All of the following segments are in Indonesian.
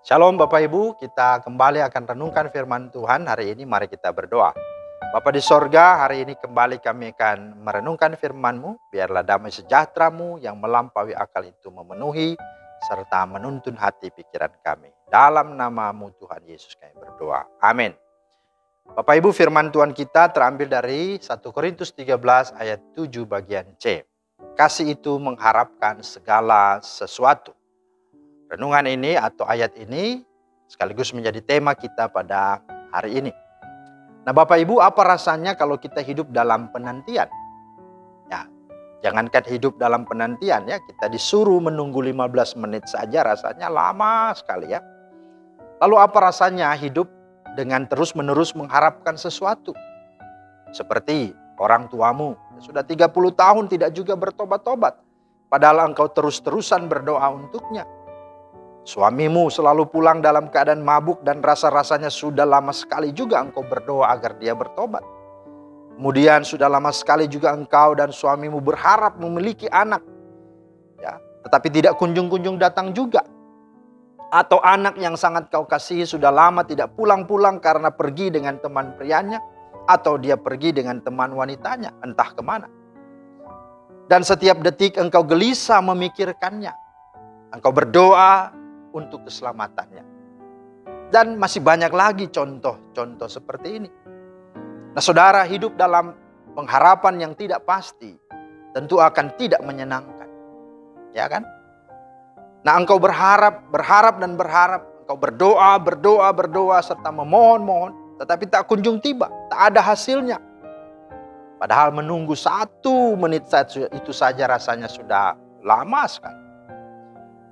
Shalom Bapak Ibu, kita kembali akan renungkan firman Tuhan hari ini. Mari kita berdoa. Bapa di sorga, hari ini kembali kami akan merenungkan firman-Mu. Biarlah damai sejahtera-Mu yang melampaui akal itu memenuhi serta menuntun hati pikiran kami. Dalam nama-Mu Tuhan Yesus kami berdoa. Amin. Bapak Ibu, firman Tuhan kita terambil dari 1 Korintus 13 ayat 7 bagian C. Kasih itu mengharapkan segala sesuatu. Renungan ini atau ayat ini sekaligus menjadi tema kita pada hari ini. Nah Bapak Ibu, apa rasanya kalau kita hidup dalam penantian? Ya, jangankan hidup dalam penantian ya, kita disuruh menunggu 15 menit saja rasanya lama sekali ya. Lalu apa rasanya hidup dengan terus-menerus mengharapkan sesuatu? Seperti orang tuamu, sudah 30 tahun tidak juga bertobat-tobat. Padahal engkau terus-terusan berdoa untuknya. Suamimu selalu pulang dalam keadaan mabuk dan rasa-rasanya sudah lama sekali juga engkau berdoa agar dia bertobat. Kemudian sudah lama sekali juga engkau dan suamimu berharap memiliki anak. Ya, tetapi tidak kunjung-kunjung datang juga. Atau anak yang sangat kau kasihi sudah lama tidak pulang-pulang karena pergi dengan teman prianya. Atau dia pergi dengan teman wanitanya, entah kemana. Dan setiap detik engkau gelisah memikirkannya. Engkau berdoa untuk keselamatannya. Dan masih banyak lagi contoh-contoh seperti ini. Nah saudara, hidup dalam pengharapan yang tidak pasti tentu akan tidak menyenangkan. Ya kan? Nah engkau berharap dan berharap. Engkau berdoa serta memohon-mohon. Tetapi tak kunjung tiba, tak ada hasilnya. Padahal menunggu 1 menit itu saja rasanya sudah lama sekali.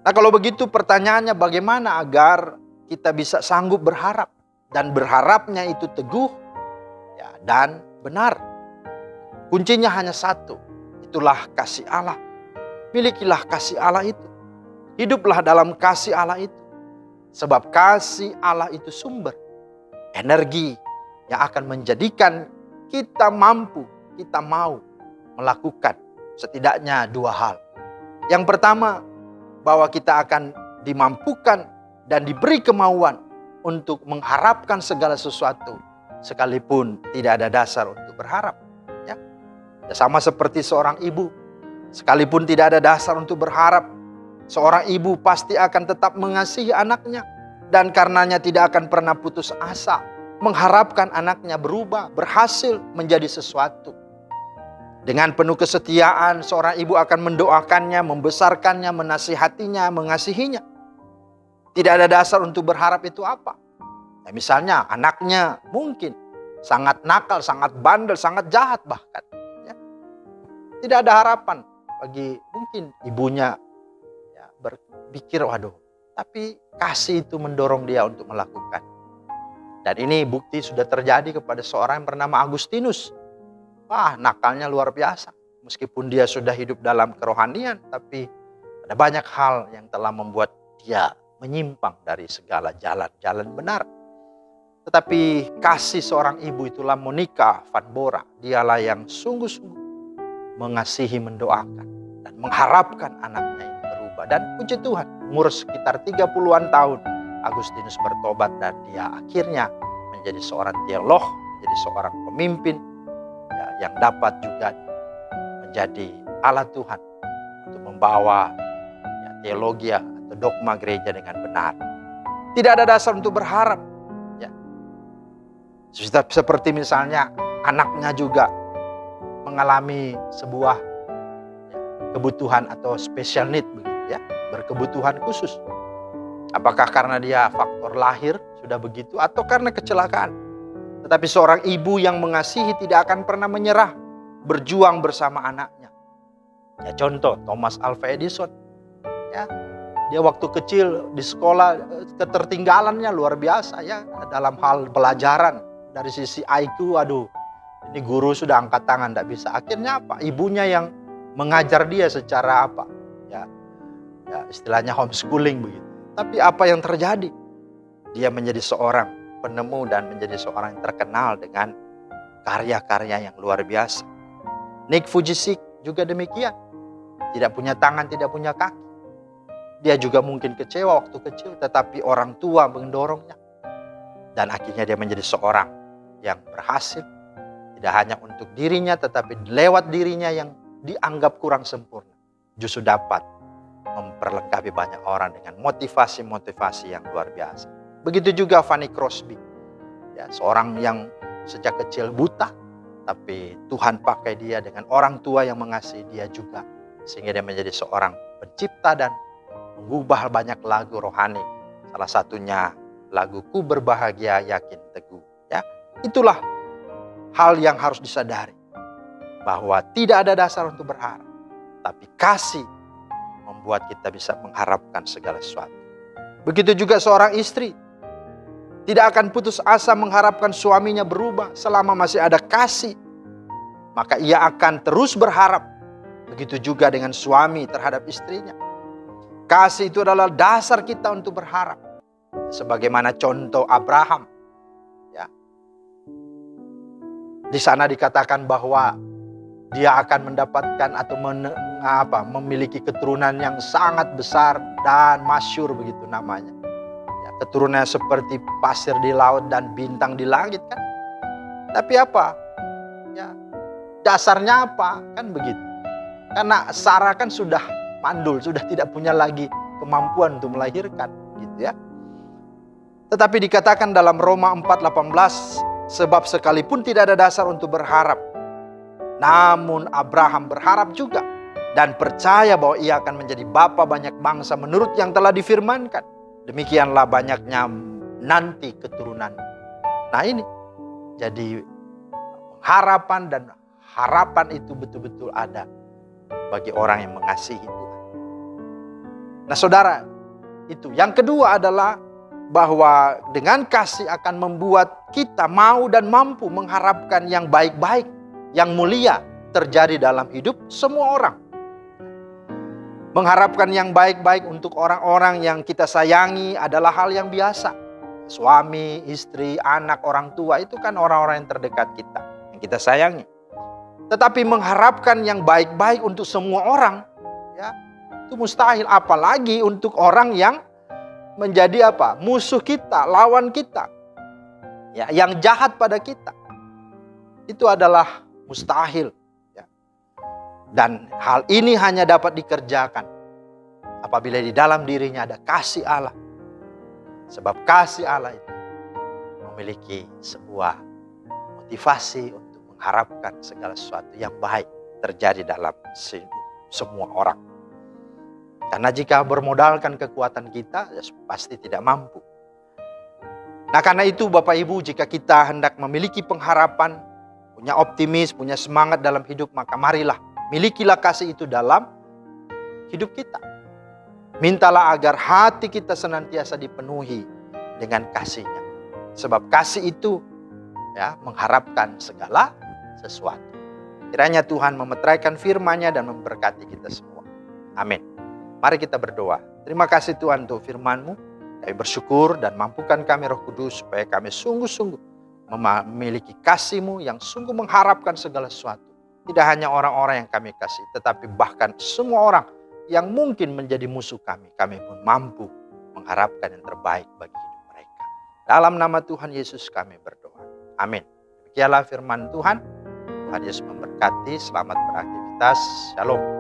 Nah kalau begitu pertanyaannya bagaimana agar kita bisa sanggup berharap. Dan berharapnya itu teguh ya, dan benar. Kuncinya hanya satu, itulah kasih Allah. Milikilah kasih Allah itu. Hiduplah dalam kasih Allah itu. Sebab kasih Allah itu sumber energi yang akan menjadikan kita mampu, kita mau melakukan setidaknya 2 hal. Yang pertama, bahwa kita akan dimampukan dan diberi kemauan untuk mengharapkan segala sesuatu sekalipun tidak ada dasar untuk berharap. Ya, sama seperti seorang ibu, sekalipun tidak ada dasar untuk berharap, seorang ibu pasti akan tetap mengasihi anaknya dan karenanya tidak akan pernah putus asa mengharapkan anaknya berubah, berhasil menjadi sesuatu. Dengan penuh kesetiaan, seorang ibu akan mendoakannya, membesarkannya, menasihatinya, mengasihinya. Tidak ada dasar untuk berharap itu apa? Ya, misalnya anaknya mungkin sangat nakal, sangat bandel, sangat jahat bahkan. Ya. Tidak ada harapan bagi mungkin ibunya ya, berpikir, waduh, tapi kasih itu mendorong dia untuk melakukan. Dan ini bukti sudah terjadi kepada seorang yang bernama Agustinus. Wah, nakalnya luar biasa. Meskipun dia sudah hidup dalam kerohanian, tapi ada banyak hal yang telah membuat dia menyimpang dari segala jalan-jalan benar. Tetapi kasih seorang ibu itulah Monica Van Bora. Dialah yang sungguh-sungguh mengasihi, mendoakan, dan mengharapkan anaknya ini berubah. Dan puji Tuhan, umur sekitar 30-an tahun, Agustinus bertobat dan dia akhirnya menjadi seorang teolog, menjadi seorang pemimpin, yang dapat juga menjadi alat Tuhan untuk membawa teologi atau dogma gereja dengan benar. Tidak ada dasar untuk berharap. Ya. Seperti misalnya anaknya juga mengalami sebuah kebutuhan atau special need, begitu ya, berkebutuhan khusus. Apakah karena dia faktor lahir sudah begitu atau karena kecelakaan? Tetapi seorang ibu yang mengasihi tidak akan pernah menyerah, berjuang bersama anaknya. Ya, contoh Thomas Alva Edison. Ya, dia waktu kecil di sekolah ketertinggalannya luar biasa ya dalam hal pelajaran. Dari sisi IQ, aduh, ini guru sudah angkat tangan, tidak bisa. Akhirnya apa? Ibunya yang mengajar dia secara apa? Ya istilahnya homeschooling begitu. Tapi apa yang terjadi? Dia menjadi seorang penemu dan menjadi seorang yang terkenal dengan karya-karya yang luar biasa. Nick Vujicic juga demikian. Tidak punya tangan, tidak punya kaki. Dia juga mungkin kecewa waktu kecil, tetapi orang tua mendorongnya. Dan akhirnya dia menjadi seorang yang berhasil. Tidak hanya untuk dirinya, tetapi lewat dirinya yang dianggap kurang sempurna. Justru dapat memperlengkapi banyak orang dengan motivasi-motivasi yang luar biasa. Begitu juga Fanny Crosby. Ya, seorang yang sejak kecil buta, tapi Tuhan pakai dia dengan orang tua yang mengasihi dia juga. Sehingga dia menjadi seorang pencipta dan mengubah banyak lagu rohani. Salah satunya lagu Ku Berbahagia Yakin Teguh. Ya, itulah hal yang harus disadari. Bahwa tidak ada dasar untuk berharap. Tapi kasih membuat kita bisa mengharapkan segala sesuatu. Begitu juga seorang istri. Tidak akan putus asa mengharapkan suaminya berubah selama masih ada kasih. Maka ia akan terus berharap. Begitu juga dengan suami terhadap istrinya. Kasih itu adalah dasar kita untuk berharap. Sebagaimana contoh Abraham. Ya. Di sana dikatakan bahwa dia akan mendapatkan atau memiliki keturunan yang sangat besar dan masyhur begitu namanya. Ya, keturunan seperti pasir di laut dan bintang di langit kan. Tapi apa? Ya, dasarnya apa? Kan begitu. Karena Sarah kan sudah mandul, sudah tidak punya lagi kemampuan untuk melahirkan, gitu ya. Tetapi dikatakan dalam Roma 4:18, sebab sekalipun tidak ada dasar untuk berharap, namun Abraham berharap juga dan percaya bahwa ia akan menjadi bapa banyak bangsa menurut yang telah difirmankan. Demikianlah banyaknya nanti keturunan. Nah ini, jadi harapan dan harapan itu betul-betul ada bagi orang yang mengasihi Tuhan. Nah saudara, itu. Yang kedua adalah bahwa dengan kasih akan membuat kita mau dan mampu mengharapkan yang baik-baik, yang mulia terjadi dalam hidup semua orang. Mengharapkan yang baik-baik untuk orang-orang yang kita sayangi adalah hal yang biasa. Suami, istri, anak, orang tua itu kan orang-orang yang terdekat kita, yang kita sayangi. Tetapi mengharapkan yang baik-baik untuk semua orang, ya, itu mustahil. Apalagi untuk orang yang menjadi apa? Musuh kita, lawan kita, ya, yang jahat pada kita. Itu adalah mustahil. Ya. Dan hal ini hanya dapat dikerjakan apabila di dalam dirinya ada kasih Allah. Sebab kasih Allah itu memiliki sebuah motivasi untuk mengharapkan segala sesuatu yang baik terjadi dalam semua orang. Karena jika bermodalkan kekuatan kita, ya pasti tidak mampu. Nah karena itu Bapak Ibu, jika kita hendak memiliki pengharapan, punya optimis, punya semangat dalam hidup, maka marilah milikilah kasih itu dalam hidup kita. Mintalah agar hati kita senantiasa dipenuhi dengan kasih-Nya. Sebab kasih itu ya mengharapkan segala sesuatu. Kiranya Tuhan memeteraikan firman-Nya dan memberkati kita semua. Amin. Mari kita berdoa. Terima kasih Tuhan untuk firman-Mu. Kami bersyukur dan mampukan kami Roh Kudus supaya kami sungguh-sungguh memiliki kasih-Mu yang sungguh mengharapkan segala sesuatu. Tidak hanya orang-orang yang kami kasih, tetapi bahkan semua orang yang mungkin menjadi musuh kami. Kami pun mampu mengharapkan yang terbaik bagi hidup mereka. Dalam nama Tuhan Yesus kami berdoa. Amin. Demikianlah firman Tuhan. Tuhan Yesus memberkati. Selamat beraktivitas. Shalom.